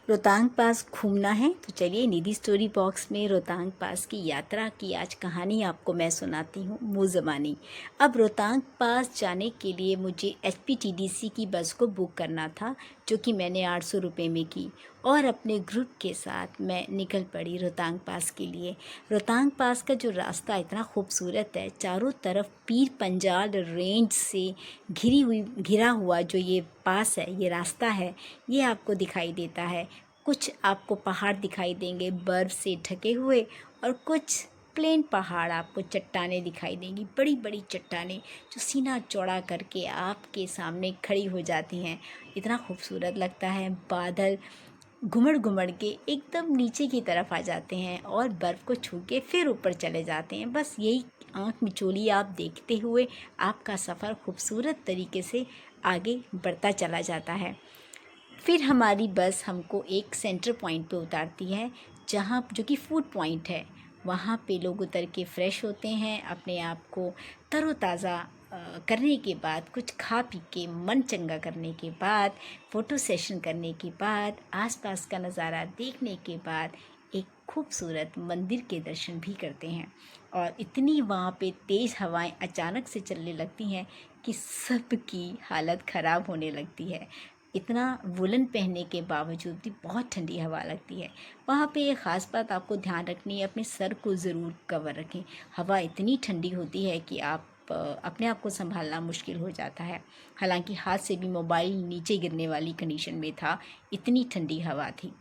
रोहतांग पास घूमना है तो चलिए निधि स्टोरी बॉक्स में रोहतांग पास की यात्रा की आज कहानी आपको मैं सुनाती हूँ मुँह ज़बानी। अब रोहतांग पास जाने के लिए मुझे HPTDC की बस को बुक करना था, जो कि मैंने 800 रुपये में की और अपने ग्रुप के साथ मैं निकल पड़ी रोहतांग पास के लिए। रोहतांग पास का जो रास्ता इतना खूबसूरत है, चारों तरफ पीर पंजाल रेंज से घिरा हुआ जो ये पास है, ये रास्ता है, ये आपको दिखाई देता है। कुछ आपको पहाड़ दिखाई देंगे बर्फ़ से ढके हुए और कुछ प्लेन पहाड़ आपको चट्टानें दिखाई देंगी, बड़ी बड़ी चट्टानें जो सीना चौड़ा करके आपके सामने खड़ी हो जाती हैं। इतना खूबसूरत लगता है। बादल घुमड़ घुमड़ के एकदम नीचे की तरफ आ जाते हैं और बर्फ़ को छू के फिर ऊपर चले जाते हैं। बस यही आँख मिचोली आप देखते हुए आपका सफ़र खूबसूरत तरीके से आगे बढ़ता चला जाता है। फिर हमारी बस हमको एक सेंटर पॉइंट पे उतारती है, जहाँ जो कि फूड पॉइंट है। वहाँ पे लोग उतर के फ़्रेश होते हैं, अपने आप को तरोताज़ा करने के बाद, कुछ खा पी के मन चंगा करने के बाद, फ़ोटो सेशन करने के बाद, आसपास का नज़ारा देखने के बाद एक खूबसूरत मंदिर के दर्शन भी करते हैं। और इतनी वहाँ पे तेज़ हवाएं अचानक से चलने लगती हैं कि सबकी हालत ख़राब होने लगती है। इतना वुलन पहनने के बावजूद भी बहुत ठंडी हवा लगती है। वहाँ पे एक ख़ास बात आपको ध्यान रखनी है, अपने सर को ज़रूर कवर रखें। हवा इतनी ठंडी होती है कि आप अपने आप को संभालना मुश्किल हो जाता है। हालांकि हाथ से भी मोबाइल नीचे गिरने वाली कंडीशन में था, इतनी ठंडी हवा थी।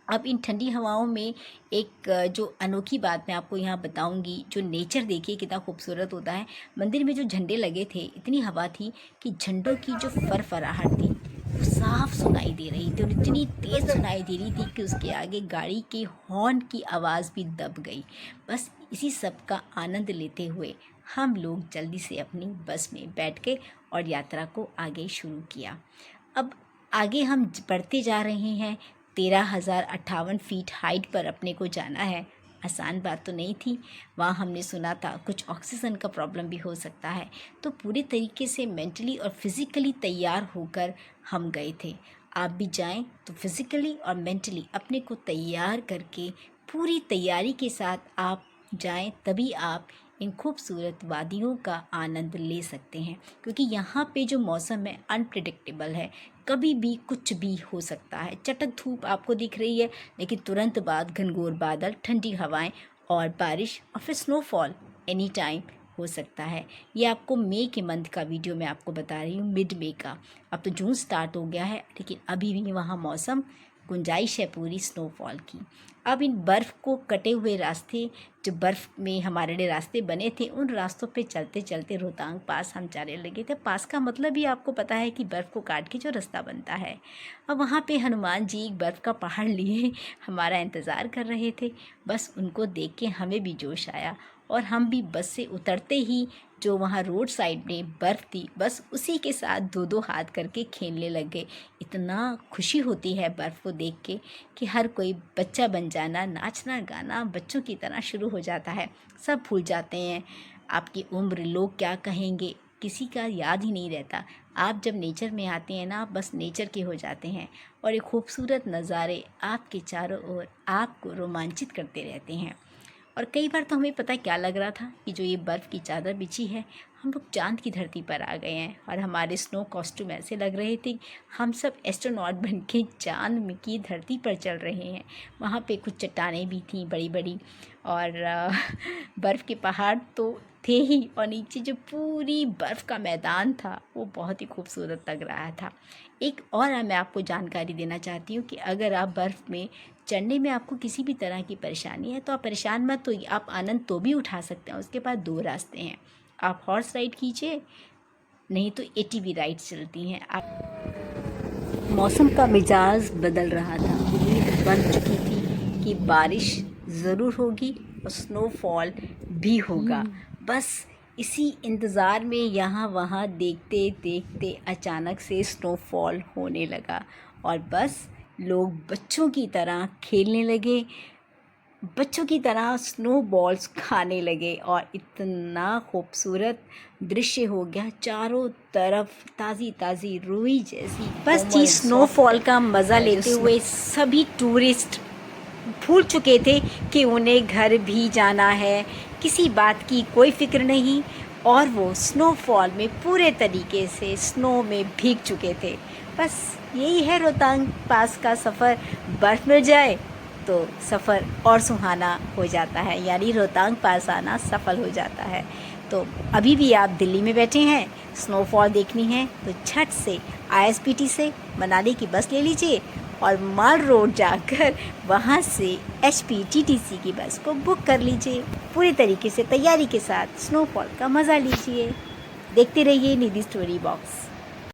अब इन ठंडी हवाओं में एक जो अनोखी बात मैं आपको यहाँ बताऊँगी, जो नेचर देखिए कितना खूबसूरत होता है। मंदिर में जो झंडे लगे थे, इतनी हवा थी कि झंडों की जो फरफराहट थी वो साफ सुनाई दे रही थी और इतनी तेज़ सुनाई दे रही थी कि उसके आगे गाड़ी के हॉर्न की आवाज़ भी दब गई। बस इसी सब का आनंद लेते हुए हम लोग जल्दी से अपनी बस में बैठ गए और यात्रा को आगे शुरू किया। अब आगे हम बढ़ते जा रहे हैं। 13,058 फीट हाइट पर अपने को जाना है। आसान बात तो नहीं थी। वहाँ हमने सुना था कुछ ऑक्सीजन का प्रॉब्लम भी हो सकता है, तो पूरे तरीके से मेंटली और फिज़िकली तैयार होकर हम गए थे। आप भी जाएं तो फिज़िकली और मेंटली अपने को तैयार करके पूरी तैयारी के साथ आप जाएं, तभी आप इन खूबसूरत वादियों का आनंद ले सकते हैं। क्योंकि यहाँ पे जो मौसम है अनप्रिडिक्टेबल है, कभी भी कुछ भी हो सकता है। चटक धूप आपको दिख रही है, लेकिन तुरंत बाद घनघोर बादल, ठंडी हवाएं और बारिश और फिर स्नोफॉल एनी टाइम हो सकता है। ये आपको मई के मंथ का वीडियो मैं आपको बता रही हूँ, मिड मई का। अब तो जून स्टार्ट हो गया है, लेकिन अभी भी वहाँ मौसम गुंजाइश है पूरी स्नोफॉल की। अब इन बर्फ़ को कटे हुए रास्ते, जो बर्फ़ में हमारे लिए रास्ते बने थे, उन रास्तों पे चलते चलते रोहतांग पास हम जाने लगे थे। पास का मतलब ही आपको पता है कि बर्फ़ को काट के जो रास्ता बनता है। अब वहाँ पे हनुमान जी एक बर्फ़ का पहाड़ लिए हमारा इंतज़ार कर रहे थे। बस उनको देख के हमें भी जोश आया और हम भी बस से उतरते ही जो वहाँ रोड साइड में बर्फ़ थी, बस उसी के साथ दो दो हाथ करके खेलने लग गए। इतना खुशी होती है बर्फ़ को देख के कि हर कोई बच्चा बन जाना, नाचना गाना बच्चों की तरह शुरू हो जाता है। सब भूल जाते हैं आपकी उम्र, लोग क्या कहेंगे, किसी का याद ही नहीं रहता। आप जब नेचर में आते हैं ना, आप बस नेचर के हो जाते हैं और ये खूबसूरत नज़ारे आपके चारों ओर आपको रोमांचित करते रहते हैं। और कई बार तो हमें पता है क्या लग रहा था कि जो ये बर्फ़ की चादर बिछी है, हम लोग चाँद की धरती पर आ गए हैं। और हमारे स्नो कॉस्ट्यूम ऐसे लग रहे थे हम सब एस्ट्रोनॉट बन के चाँद की धरती पर चल रहे हैं। वहाँ पे कुछ चट्टानें भी थीं बड़ी बड़ी और बर्फ़ के पहाड़ तो थे ही, और नीचे जो पूरी बर्फ़ का मैदान था वो बहुत ही खूबसूरत लग रहा था। एक और मैं आपको जानकारी देना चाहती हूँ कि अगर आप बर्फ़ में चढ़ने में आपको किसी भी तरह की परेशानी है तो आप परेशान मत होइए, आप आनंद तो भी उठा सकते हैं। उसके बाद दो रास्ते हैं, आप हॉर्स राइड कीजिए, नहीं तो ATV राइड्स चलती हैं। आप मौसम का मिजाज बदल रहा था, उम्मीद बन चुकी थी कि बारिश ज़रूर होगी और स्नोफॉल भी होगा। बस इसी इंतज़ार में यहाँ वहाँ देखते देखते अचानक से स्नोफॉल होने लगा और बस लोग बच्चों की तरह खेलने लगे। बच्चों की तरह स्नो बॉल्स खाने लगे और इतना खूबसूरत दृश्य हो गया, चारों तरफ ताज़ी ताज़ी रुई जैसी बस जी स्नोफॉल का मज़ा लेते हुए सभी टूरिस्ट भूल चुके थे कि उन्हें घर भी जाना है, किसी बात की कोई फिक्र नहीं, और वो स्नोफॉल में पूरे तरीके से स्नो में भीग चुके थे। बस यही है रोहतांग पास का सफ़र, बर्फ़ मिल जाए तो सफ़र और सुहाना हो जाता है, यानी रोहतांग पास आना सफल हो जाता है। तो अभी भी आप दिल्ली में बैठे हैं, स्नोफॉल देखनी है तो झट से ISPT से मनाली की बस ले लीजिए और माल रोड जाकर वहाँ से HPTTC की बस को बुक कर लीजिए। पूरी तरीके से तैयारी के साथ स्नोफॉल का मज़ा लीजिए। देखते रहिए निधि स्टोरी बॉक्स।